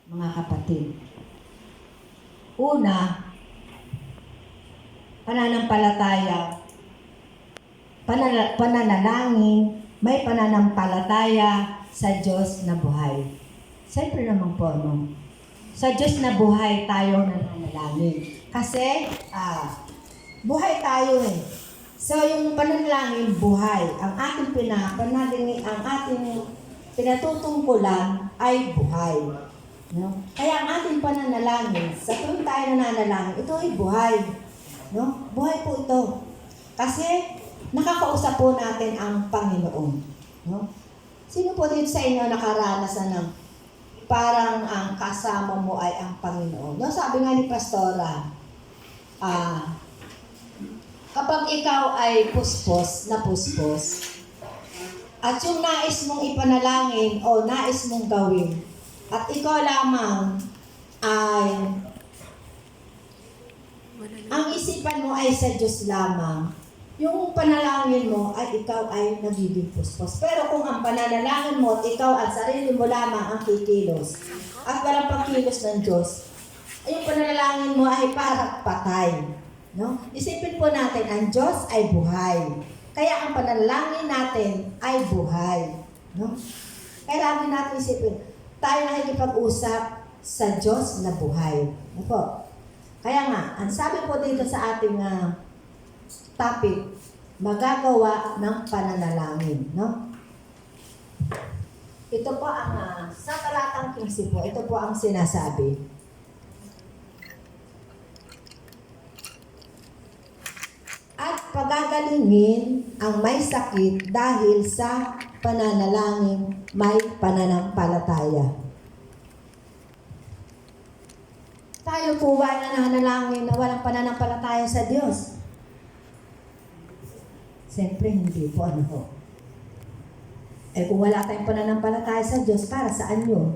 mga kapatid. Una, pananampalataya, pananalangin, may pananampalataya sa Diyos na buhay. Siyempre naman po, no? Sa Diyos na buhay tayo nananalangin. Kasi, buhay tayo eh. So, yung pananalangin, buhay. Ang ating pinatutungkulan ay buhay. No? Kaya ang ating pananalangin, sa tuwing tayo nananalangin, ito ay buhay. No? Buhay po ito. Kasi, nakakausap po natin ang Panginoon. No? Sino po dito sa inyo nakaranas na ng parang ang kasama mo ay ang Panginoon? No? Sabi nga ni Pastora, kapag ikaw ay puspos, at yung nais mong ipanalangin o nais mong gawin, at ikaw lamang ay, ang isipan mo ay sa Diyos lamang, yung panalangin mo ay ikaw ay nagiging puspos. Pero kung ang panalangin mo at ikaw at sarili mo lamang ang kikilos, at walang pagkilos ng Diyos, ay yung panalangin mo ay parang patay. No? Isipin po natin, ang Diyos ay buhay. Kaya ang panalangin natin ay buhay. No? Kaya lagi natin isipin, tayo nakikipag-usap sa Diyos na buhay. Ano po? Kaya nga, ang sabi po dito sa ating topic, magagawa ng pananalangin. No? Ito po ang, sa talatang 15 po, ito po ang sinasabi. At pagagalingin ang may sakit dahil sa pananalangin may pananampalataya. Tayo po ba nananalangin na walang pananampalataya sa Diyos? Siyempre hindi po, ano ho. Eh kung wala tayong pananampalataya sa Diyos, para saan yun?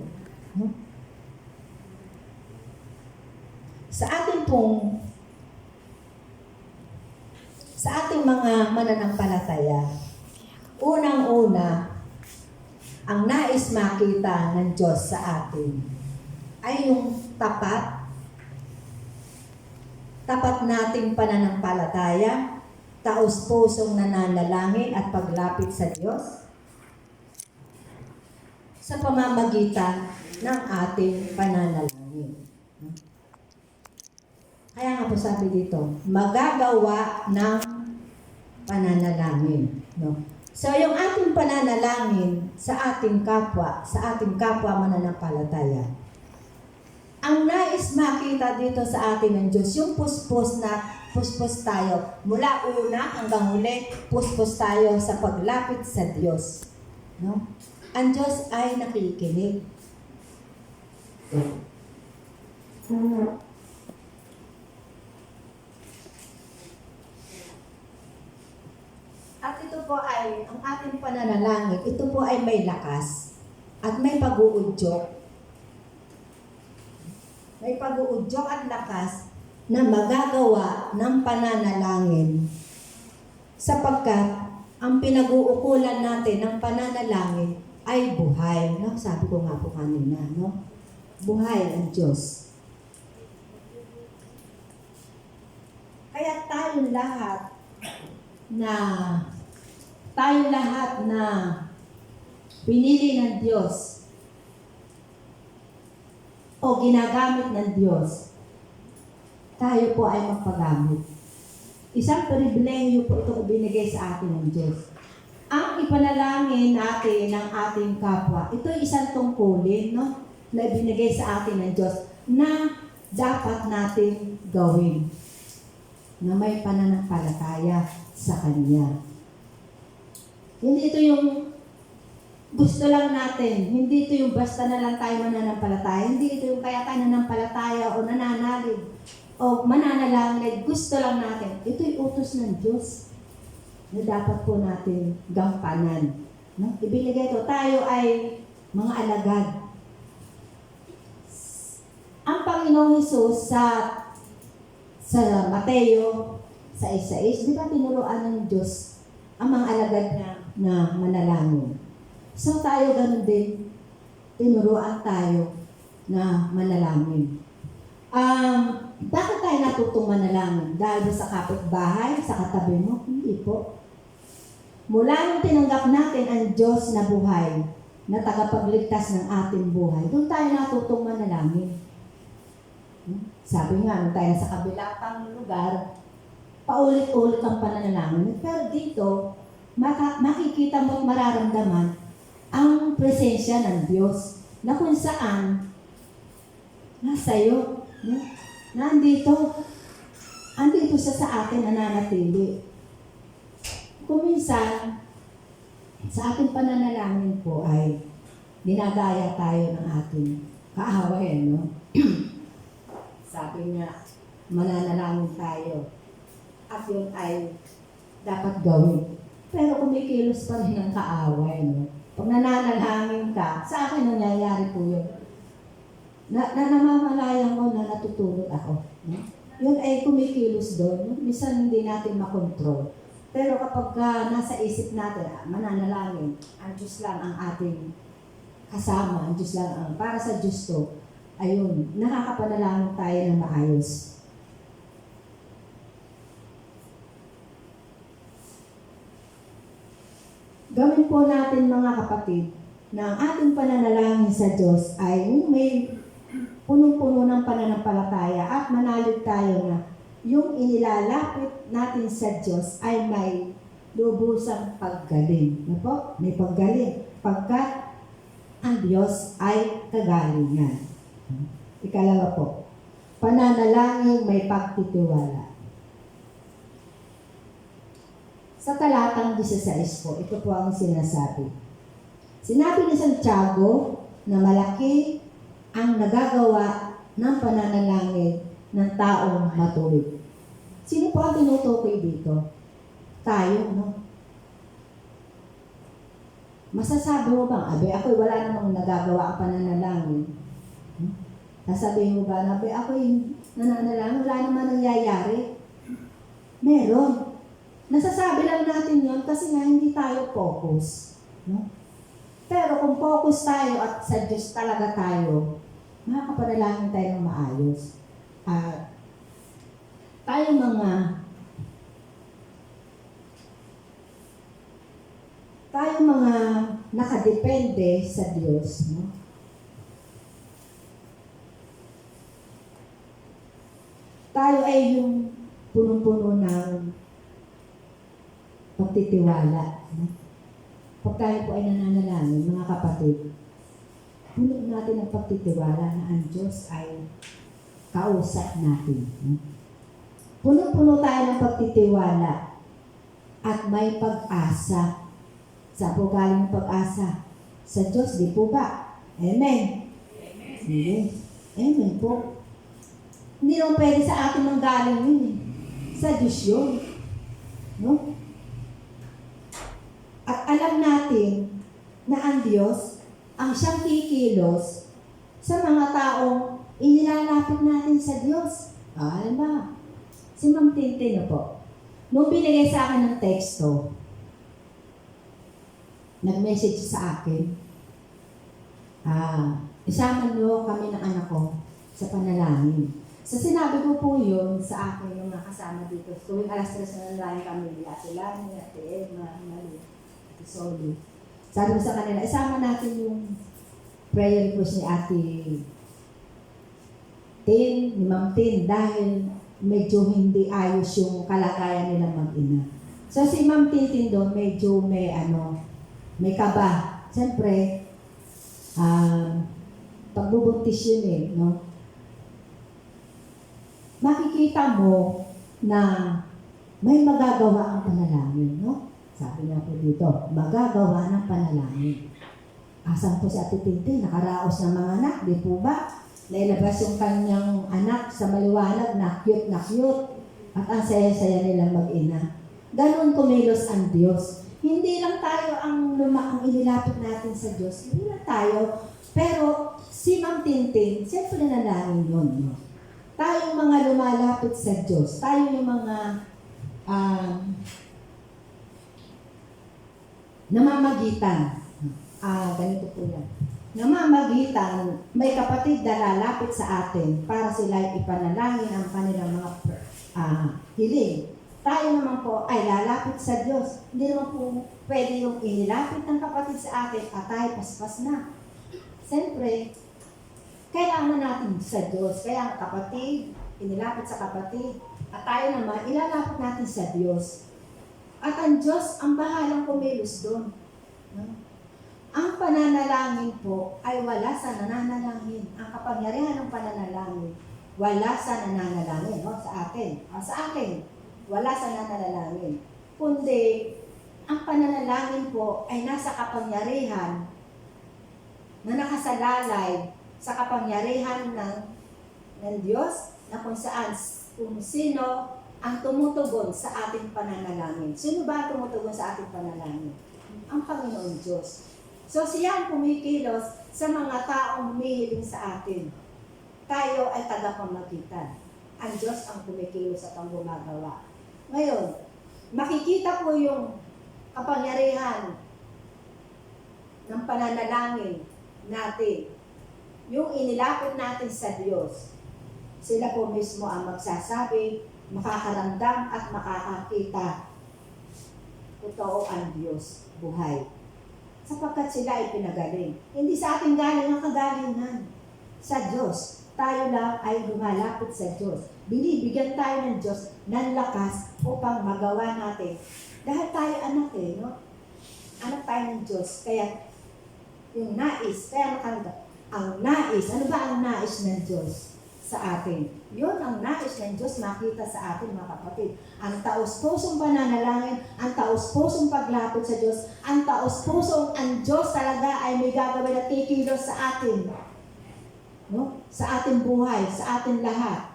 No? Sa ating mga mananampalataya, unang-una, ang nais makita ng Diyos sa atin ay yung tapat nating pananampalataya, taos-pusong nananalangin at paglapit sa Diyos sa pamamagitan ng ating pananalangin. Kaya nga po sabi dito, magagawa ng pananalangin. No? So yung ating pananalangin sa ating kapwa mananampalataya, ang nais makita dito sa atin ng Diyos, yung puspos tayo. Mula una hanggang huli, puspos tayo sa paglapit sa Diyos. No? Ang Diyos ay nakikinig. At ito po ay, ang ating pananalangin, ito po ay may lakas at may pag-uudyok. May pag-uudyok at lakas na magagawa ng pananalangin. Sapagkat ang pinag-uukulan natin ng pananalangin ay buhay. No? Sabi ko nga po kanina, no? Buhay ang Diyos. Kaya tayo lahat na pinili ng Diyos o ginagamit ng Diyos, tayo po ay magpagamit. Isang pribilehiyo po ito binigay sa atin ng Diyos. Ang ipanalangin natin ng ating kapwa, ito ay isang tungkulin, no? Na ibinigay sa atin ng Diyos na dapat natin gawin na may pananampalataya sa Kanya. Hindi ito yung gusto lang natin. Hindi ito yung basta na lang tayo mananampalataya. Hindi ito yung kaya tayo nananampalataya o nananalig o mananalangin. Gusto lang natin. Ito'y utos ng Diyos na dapat po natin gampanan. No? Ibinigay ito. Tayo ay mga alagad. Ang Panginoong Hesus sa Mateo, sa 6:6, di ba tinuruan ng Diyos ang mga alagad na manalangin? So tayo ganun din, tinuruan tayo na manalangin. Bakit tayo natutong manalangin? Dahil ba sa kapitbahay, sa katabi mo? Hindi po. Mula nung tinanggap natin ang Diyos na buhay, na tagapagligtas ng ating buhay, doon tayo natutong manalangin. Sabi nga, nung tayo sa kabila pang lugar, paulit-ulit ang pananalangin. Pero dito, makikita mo at mararamdaman ang presensya ng Diyos na kung saan nasa iyo, nandito siya sa atin nananatili. Kung minsan, sa ating pananalangin po ay dinadaya tayo ng ating kaaway, no? Sabi nga, mananalangin tayo at yun ay dapat gawin. Pero kumikilos pa rin ang kaaway, no? Pag nananalangin ka, sa akin nangyayari po yun. Namamalayan ko na natutulog ako. No? Yun ay kumikilos doon. Minsan hindi natin makontrol. Pero kapag nasa isip natin, mananalangin, ang Diyos lang ang ating kasama, ang Diyos lang ang para sa Diyos to, ayun, nakakapanalangin tayo ng maayos. Gawin po natin mga kapatid na ang ating pananalangin sa Diyos ay may punong-puno ng pananampalataya at manalig tayo na yung inilalapit natin sa Diyos ay may lubusang paggaling. Ano po? May paggaling. Pagkat ang Diyos ay kagalingan. Ikalawa po, pananalangin may pagtitiwala. Sa talatang 16 po, ito po ang sinasabi. Sinabi ni Santiago na malaki ang nagagawa ng pananalangin ng taong matuwid. Sino po ang tinutukoy dito? Tayo, no? Masasabi mo bang, ako'y wala namang nagagawa ang pananalangin. Sasabihin mo ba, ako'y nananalangin, wala naman nangyayari. Meron. Nasasabi lang natin yon kasi nga hindi tayo focus. No? Pero kung focus tayo at sa Diyos talaga tayo, makakapanalangin tayo ng maayos. Tayo mga nakadepende sa Diyos, no? Tayo ay yung punong-puno ng pagtitiwala. No? Pag tayo po ay nananalangin, mga kapatid, puno natin ang pagtitiwala na ang Diyos ay kausap natin. No? Puno-puno tayo ng pagtitiwala at may pag-asa. Sa po galing pag-asa? Sa Diyos, di po ba? Amen? Amen. Yes. Amen po. Hindi naman pwede sa atin ang galing yun eh. Sa Diyos yun. No? At alam natin na ang Diyos ang siyang kikilos sa mga taong inilalapit natin sa Diyos. Alam ba? Si Ma'am Tintin po. Nung binigay sa akin ng teksto, nag-message sa akin, isama niyo kami ng anak ko sa panalangin. So sinabi ko po yun sa akin yung nakasama dito. Tuwing alas 3 na nanalangin kami, Ate Lani, Ate Emma, Mali, Ate Soli. Sabi ko sa kanila, isama natin yung prayer request ni Ate Tin, ni Ma'am Tin, dahil medyo hindi ayos yung kalagayan nilang mag-ina. So si Ma'am Tin doon, medyo may kaba. Siyempre, pagbubuntis yun eh, no? Makikita mo na may magagawa ang panalangin, no? Sabi niya po dito, magagawa ng panalangin. Asan po si Ate Tintin? Nakaraos ng mga anak, di po ba? Nailabas yung kanyang anak sa maliwanag na cute na cute. At ang saya-saya nilang mag-ina. Ganon kumilos ang Diyos. Hindi lang tayo ang inilapit natin sa Diyos. Hindi lang tayo. Pero si Ma'am Tintin, siyempre nanalangin yun, no? Tayong mga lumalapit sa Diyos. Tayo yung mga namamagitan. Ganito po yan. namamagitan, may kapatid na lalapit sa atin para sila ipanalangin ang kanilang mga hiling. Tayo naman po ay lalapit sa Diyos. Hindi naman po pwede yung inilapit ng kapatid sa atin at tayo paspas na. Siyempre, kailangan natin sa Diyos. Kaya ang kapatid, inilapit sa kapatid, at tayo naman, ilalapit natin sa Diyos. At ang Diyos ang bahalang kumilos doon. No? Ang pananalangin po ay wala sa nananalangin. Ang kapangyarihan ng pananalangin, wala sa nananalangin. No? Sa atin. Sa akin, wala sa nananalangin. Kundi, ang pananalangin po ay nasa kapangyarihan na nakasalalay sa kapangyarihan ng Diyos na kung sino ang tumutugon sa ating pananalangin. Sino ba ang tumutugon sa ating panalangin? Ang Panginoon Diyos. So siya ang kumikilos sa mga taong humihiling sa atin. Tayo ay tagapamagitan. Ang Diyos ang kumikilos at ang gumagawa. Ngayon, makikita po yung kapangyarihan ng pananalangin natin. Yung inilapit natin sa Diyos. Sila po mismo ang magsasabi, makakaramdam at makakakita. Totoo ang Diyos, buhay. Sapagkat sila ay pinagaling. Hindi sa ating galing ang kagalingan. Sa Diyos. Tayo lang ay lumalapit sa Diyos. Binibigyan tayo ng Diyos ng lakas upang magawa natin. Dahil tayo anak no? Anak tayo ng Diyos. Kaya yung nais, ang nais, ano ba ang nais ng Diyos sa atin? Yun ang nais ng Diyos makita sa atin, mga kapatid. Ang taos-pusong pananalangin, ang taos-pusong paglapit sa Diyos, ang taos-pusong ang Diyos talaga ay may gagawin at kikilos sa atin. No? Sa ating buhay, sa ating lahat.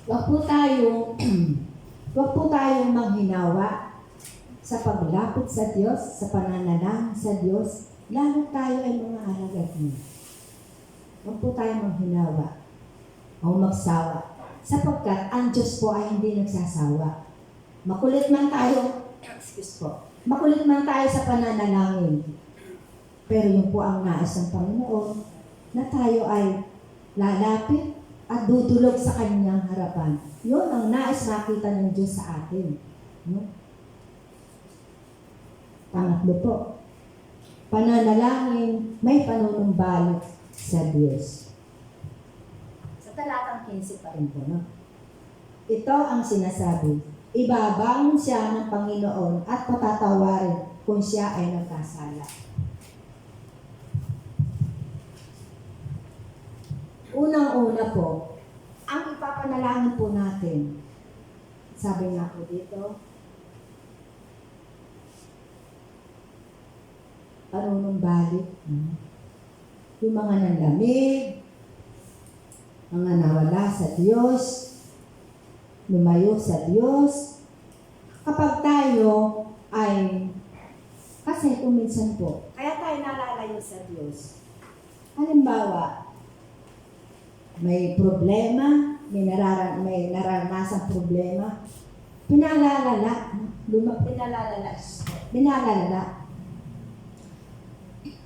Huwag po tayong manghinawa sa paglapit sa Diyos, sa pananalangin sa Diyos, lalo tayo ay mga alagad niya. Huwag po tayong manghinawa o magsawa, sapagkat ang Diyos po ay hindi nagsasawa. Makulit man tayo sa pananalangin, pero yun po ang nais ng Panginoon, na tayo ay lalapit at dudulog sa kanyang harapan. Yun ang nais makita ng Diyos sa atin. No? Pangatlo po, pananalangin may panunumbalik sa Diyos. Sa talatang 15 pa rin po, no? Ito ang sinasabi, ibabangon siya ng Panginoon at patatawarin kung siya ay nagkasala. Unang-una po, ang ipapanalangin po natin, sabi nga po dito, panunumbalik, yung mga nanlamig, mga nawala sa Diyos, lumayo sa Diyos. Kapag tayo ay, kasi kung minsan po, kaya tayo nalalayo sa Diyos. Halimbawa, may problema, may nararanasang problema, pinalalala.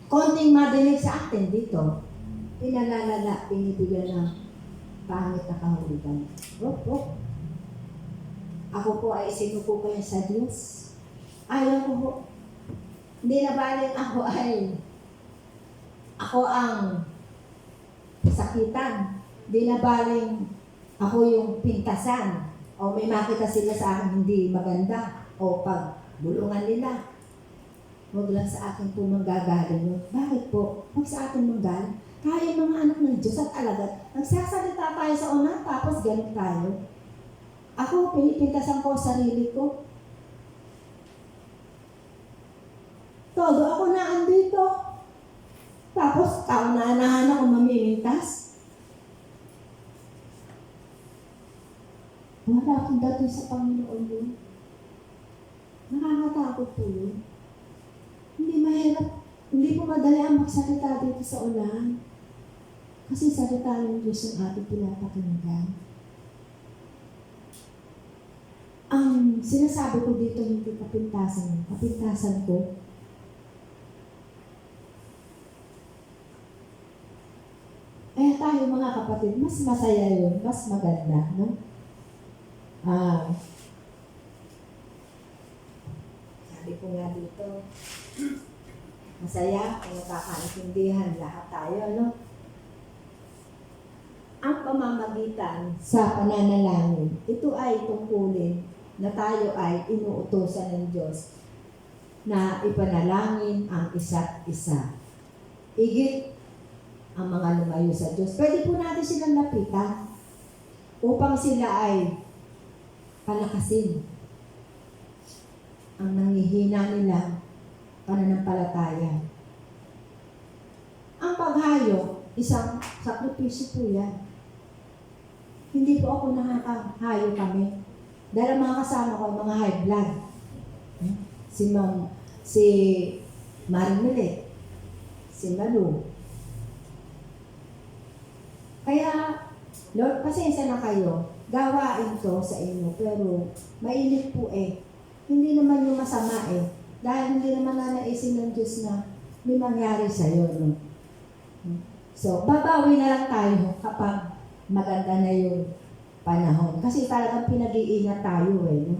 Konting madinig sa atin dito, pinalalala, binibigyan ng pangit na kahulugan. Ako po ay isinuko kayo sa Diyos. Ayaw ko po. Hindi na baling ako ang sakitan. Di na baling ako yung pintasan o may makita sila sa akin hindi maganda o pag bulungan nila. Huwag lang sa akin po manggagaling yun. Bakit po? Huwag sa atin manggaling. Tayo mga anak ng Diyos at alagad. Nagsasalita tayo sa una tapos ganun tayo. Ako, pinipintasan ko sarili ko. Todo ako na andito. Tapos, kauna-anahan ako mamimintas. Wala akong dating sa Panginoon yun. Nakakatakot po yun. Hindi mahirap Hindi po madali ang magsalita dito sa ulan. Kasi salita ng Diyos ang ating pinapakinggan. Ang sinasabi ko dito hindi kapintasan. Kapintasan ko, kaya tayo mga kapatid, mas masaya yun, mas maganda, no? Sabi ko nga dito, masaya kung nakakaintindihan lahat tayo, no? Ang pamamagitan sa pananalangin, ito ay tungkulin na tayo ay inuutosan ng Diyos na ipanalangin ang isa't isa. Higit ang mga lumayo sa Diyos. Pwede po natin silang lapitan upang sila ay palakasin ang nangihina nilang pananampalataya. Ang paghayo, isang sakripisyo po yan. Hindi po ako nakakahayo kami. Dahil ang mga kasama ko ay mga high blood. Si Marimelet, si Malu. Kaya, Lord, pasensya na kayo. Gawain to sa inyo. Pero, mainit po eh. Hindi naman yung masama eh. Dahil hindi naman nanaisin ng Diyos na may mangyari sa'yo. No? So, babawi na lang tayo kapag maganda na yung panahon. Kasi talagang pinag-iingat tayo eh. No?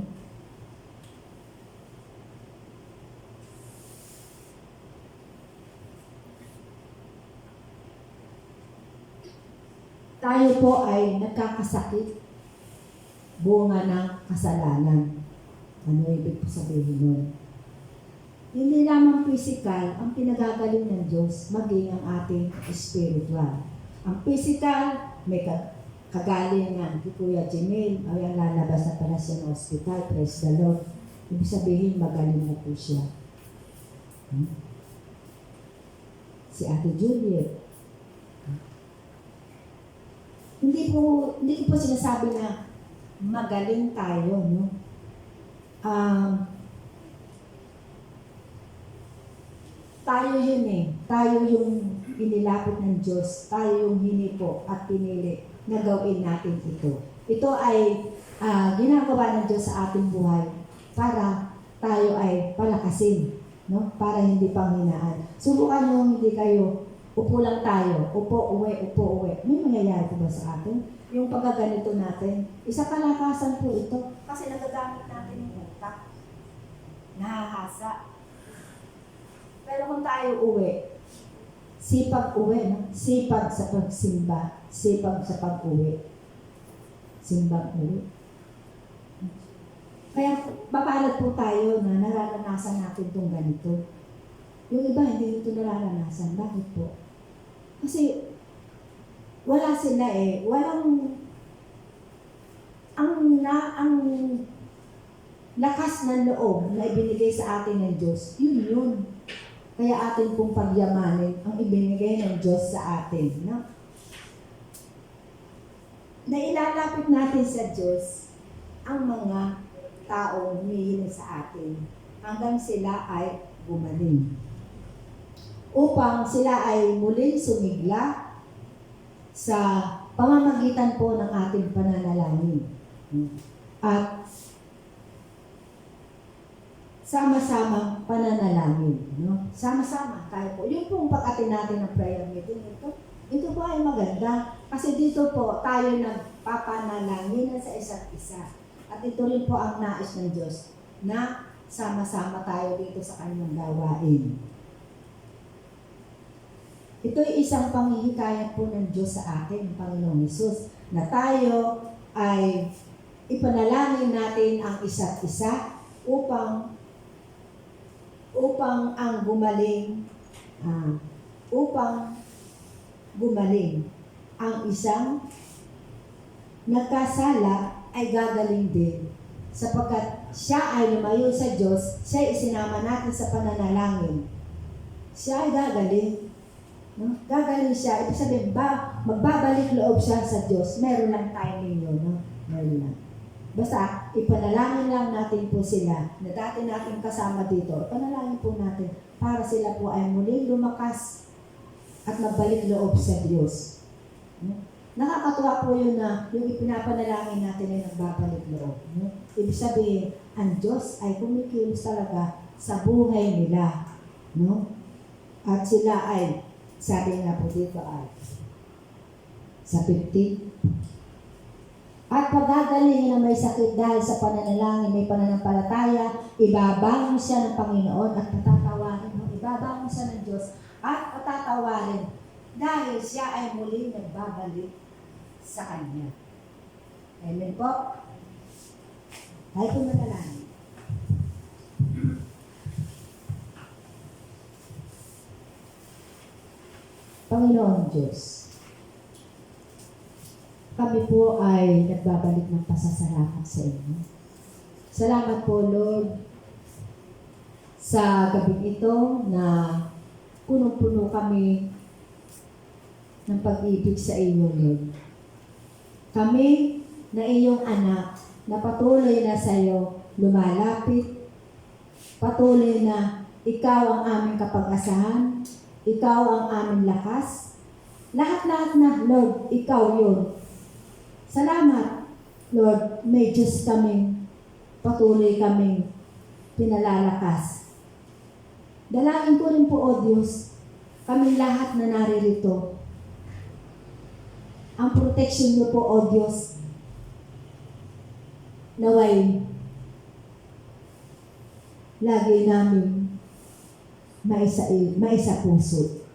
Tayo po ay nagkakasakit, bunga ng kasalanan. Ano ibig po sabihin nun? Hindi lamang physical ang pinagagaling ng Diyos, maging ang ating spiritual. Ang physical, may kagalingan. Si Kuya Jimil, ay lalabas na pala siya ng hospital, praise the Lord. Ibig sabihin, magaling na po siya. Si Ate Juliet, hindi ko po sinasabi na magaling tayo, no? Tayo yun eh. Tayo yung inilapit ng Diyos. Tayo yung hinipo at pinili na gawin natin ito. Ito ay ginagawa ng Diyos sa ating buhay para tayo ay palakasin, no? Para hindi panghinaan. Subukan nyo hindi kayo upo lang tayo, upo, uwi. May mangyayari po ba sa atin? Yung pagkaganito natin, isa kalakasan po ito. Kasi nagagamit natin yung utak. Nahahasa. Pero kung tayo uwi, sipag uwi, no? Sipag sa pagsimba, sipag sa pag-uwi. Simbang uwi. Kaya babalad po tayo na nararanasan natin itong ganito. Yung iba hindi ito nararanasan. Bakit po? Kasi wala sila eh. Walang ang lakas ng loob na ibinigay sa atin ng Diyos. Yun. Kaya atin pong pagyamanin ang ibinigay ng Diyos sa atin. No? Na ilalapit natin sa Diyos ang mga taong humihiling sa atin hanggang sila ay gumaling. Upang sila ay muling sumigla sa pamamagitan po ng ating pananalangin. At sama-sama pananalangin. No? Sama-sama tayo po. Yung pong pag-atin natin ng prayer meeting, ito po ay maganda. Kasi dito po tayo nagpapanalangin sa isa't isa. At ito rin po ang nais ng Diyos na sama-sama tayo dito sa kanyang gawain. Ito ay isang panghihikayat po ng Diyos sa atin, Panginoong Hesus, na tayo ay ipanalangin natin ang isa't isa upang ang gumaling ang isang nagkasala ay gagaling din sapagkat siya ay lumayo sa Diyos, siya ay isinama natin sa pananalangin. Siya ay gagaling. No? Gagaling siya. Ibig sabihin, magbabalik loob siya sa Diyos. Meron lang timing yun. No? Meron lang. Basta, ipanalangin lang natin po sila na dati natin kasama dito. Ipanalangin po natin para sila po ay muling lumakas at magbalik loob sa Diyos. Nakakatuwa po yun na yung ipinapanalangin natin ay nagbabalik loob. Ibig sabihin, ang Diyos ay kumikilos talaga sa buhay nila. No? At sila ay, sabi nga po dito ay, sa 50, at paggagalingin na may sakit dahil sa pananalangin, may pananampalataya, ibabangon siya ng Panginoon at patatawarin mo. Ibabangon siya ng Diyos at patatawarin dahil siya ay muling nagbabalik sa Kanya. Amen po? Tayo po manalangin. Panginoon Diyos, kami po ay nagbabalik ng pasasalamat sa inyo. Salamat po, Lord, sa gabi ito na punong-puno kami ng pag-ibig sa iyo, Lord. Kami na iyong anak na patuloy na sa iyo lumalapit, patuloy na ikaw ang aming kapag-asahan, ikaw ang aming lakas, lahat-lahat na, Lord, ikaw yun. Salamat, Lord, may Diyos kaming, patuloy kaming pinalalakas. Dalangin ko rin po, O Diyos, kaming lahat na naririto. Ang protection niyo po, O Diyos, naway lagi namin maisa puso.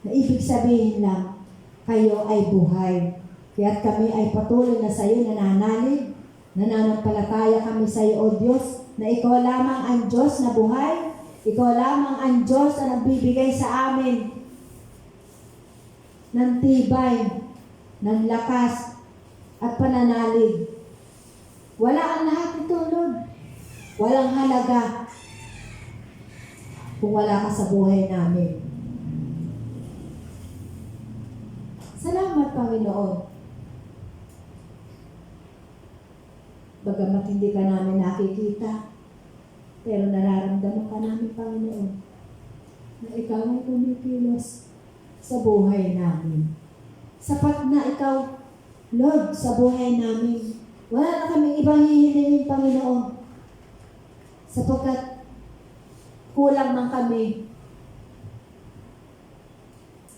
Na ibig sabihin lang, kayo ay buhay. Kaya't kami ay patuloy na sa iyo nananalig, nananampalataya kami sa iyo, O Diyos, na ikaw lamang ang Diyos na buhay, ikaw lamang ang Diyos na nagbibigay sa amin ng tibay, ng lakas, at pananalig. Wala ang lahat ito, Lord. Walang halaga kung wala ka sa buhay namin. Salamat, Panginoon. Bagamat hindi ka namin nakikita, pero nararamdaman ka namin, Panginoon, na ikaw ay kumikilos sa buhay namin. Sapat na ikaw, Lord, sa buhay namin. Wala na kaming ibang hihilingin, Panginoon, sapagkat kulang man kami.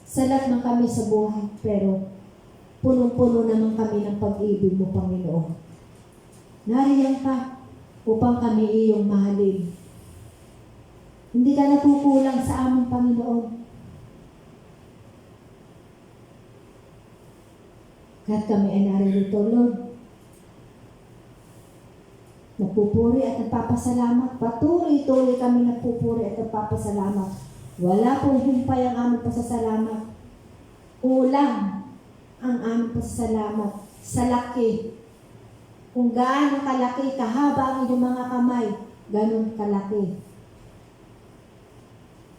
Salat man kami sa buhay, pero punong-puno naman kami ng pag-ibig mo, Panginoon. Nariyan ka upang kami iyong mahalin. Hindi ka natukulang sa aming Panginoon. Kahit kami ay naririto, Lord, nagpupuri at nagpapasalamat. Patuloy-tuloy kami nagpupuri at nagpapasalamat. Wala pong humpay ang aming pasasalamat. Ulang ang aming pasasalamat sa laki. Kung gaano kalaki, kahaba ang iyong mga kamay, ganun kalaki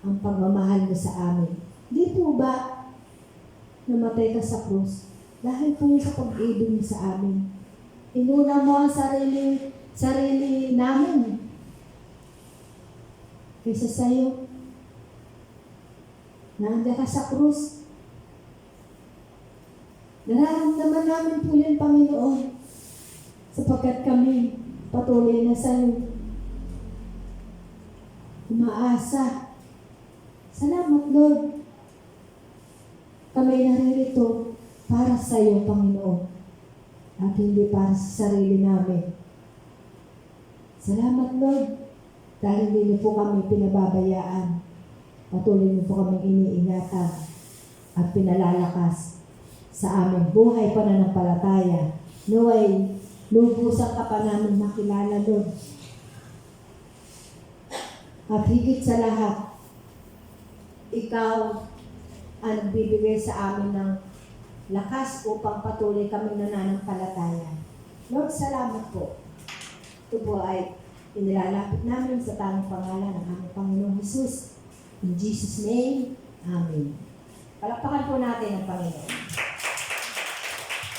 ang pagmamahal mo sa amin. Di po ba namatay ka sa krus? Dahil po sa pag-ibig mo sa amin. Inuna mo ang sarili namin kaysa sa'yo. Nandiyan ka sa krus. Nararamdaman namin po yun, Panginoon, sapagkat kami patuloy na sa'yo. Umaasa. Salamat, Lord. Kami naririto para sa'yo, Panginoon, at hindi para sa sarili namin. Salamat, Lord, dahil hindi po kami pinababayaan. Patuloy niyo po kami iniingatan at pinalalakas sa aming buhay pananampalataya. Naway, lubusan ka pa namin makilala, Lord. At higit sa lahat, ikaw ang nagbibigay sa amin ng lakas upang patuloy kami nananampalataya. Lord, salamat po. Ito po ay inilalapit namin sa tanging pangalan ng aming Panginoong Hesus. In Jesus' name, Amen. Palakpakan po natin ang Panginoon.